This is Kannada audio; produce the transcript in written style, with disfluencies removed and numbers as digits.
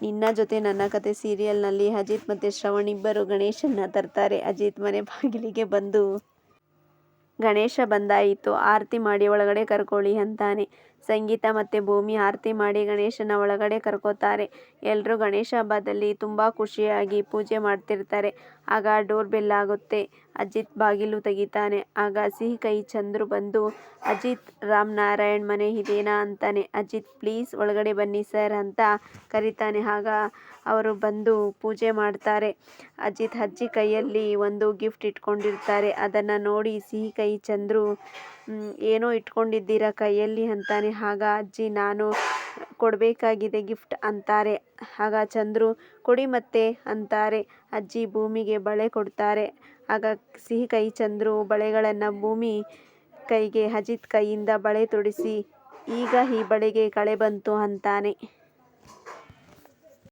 ನಿನ್ನ ಜೊತೆ ನನ್ನ ಕತೆ ಸೀರಿಯಲ್ನಲ್ಲಿ ಅಜಿತ್ ಮತ್ತು ಶ್ರವಣ್ ಇಬ್ಬರು ಗಣೇಶನ್ನ ತರ್ತಾರೆ. ಅಜಿತ್ ಮನೆ ಬಾಗಿಲಿಗೆ ಬಂದು ಗಣೇಶ ಬಂದಾಯಿತು, ಆರತಿ ಮಾಡಿ ಒಳಗಡೆ ಕರ್ಕೊಳ್ಳಿ ಅಂತಾನೆ. ಸಂಗೀತ ಮತ್ತು ಭೂಮಿ ಆರತಿ ಮಾಡಿ ಗಣೇಶನ ಒಳಗಡೆ ಕರ್ಕೋತಾರೆ. ಎಲ್ಲರೂ ಗಣೇಶ ಹಬ್ಬದಲ್ಲಿ ತುಂಬ ಖುಷಿಯಾಗಿ ಪೂಜೆ ಮಾಡ್ತಿರ್ತಾರೆ. ಆಗ ಡೋರ್ ಬೆಲ್ ಆಗುತ್ತೆ. ಅಜಿತ್ ಬಾಗಿಲು ತೆಗಿತಾನೆ. ಆಗ ಸಿಹಿ ಕಹಿ ಚಂದ್ರು ಬಂದು, ಅಜಿತ್, ರಾಮ್ ನಾರಾಯಣ್ ಮನೆ ಇದೇನಾ ಅಂತಾನೆ. ಅಜಿತ್ ಪ್ಲೀಸ್ ಒಳಗಡೆ ಬನ್ನಿ ಸರ್ ಅಂತ ಕರೀತಾನೆ. ಆಗ ಅವರು ಬಂದು ಪೂಜೆ ಮಾಡ್ತಾರೆ. ಅಜಿತ್ ಅಜ್ಜಿ ಕೈಯಲ್ಲಿ ಒಂದು ಗಿಫ್ಟ್ ಇಟ್ಕೊಂಡಿರ್ತಾರೆ. ಅದನ್ನು ನೋಡಿ ಸಿಹಿ ಕಹಿ ಚಂದ್ರು, ಏನೋ ಇಟ್ಕೊಂಡಿದ್ದೀರಾ ಕೈಯಲ್ಲಿ ಅಂತಾನೆ. ಆಗ ಅಜ್ಜಿ ನಾನು ಕೊಡಬೇಕಾಗಿದೆ ಗಿಫ್ಟ್ ಅಂತಾರೆ. ಆಗ ಚಂದ್ರು ಕೊಡಿ ಮತ್ತೆ ಅಂತಾರೆ. ಅಜ್ಜಿ ಭೂಮಿಗೆ ಬಳೆ ಕೊಡ್ತಾರೆ. ಆಗ ಸಿಹಿ ಕಹಿ ಚಂದ್ರು ಬಳೆಗಳನ್ನು ಭೂಮಿ ಕೈಗೆ ಅಜಿತ್ ಕೈಯಿಂದ ಬಳೆ ತೊಡಿಸಿ, ಈಗ ಈ ಬಳೆಗೆ ಕಳೆ ಬಂತು ಅಂತಾನೆ.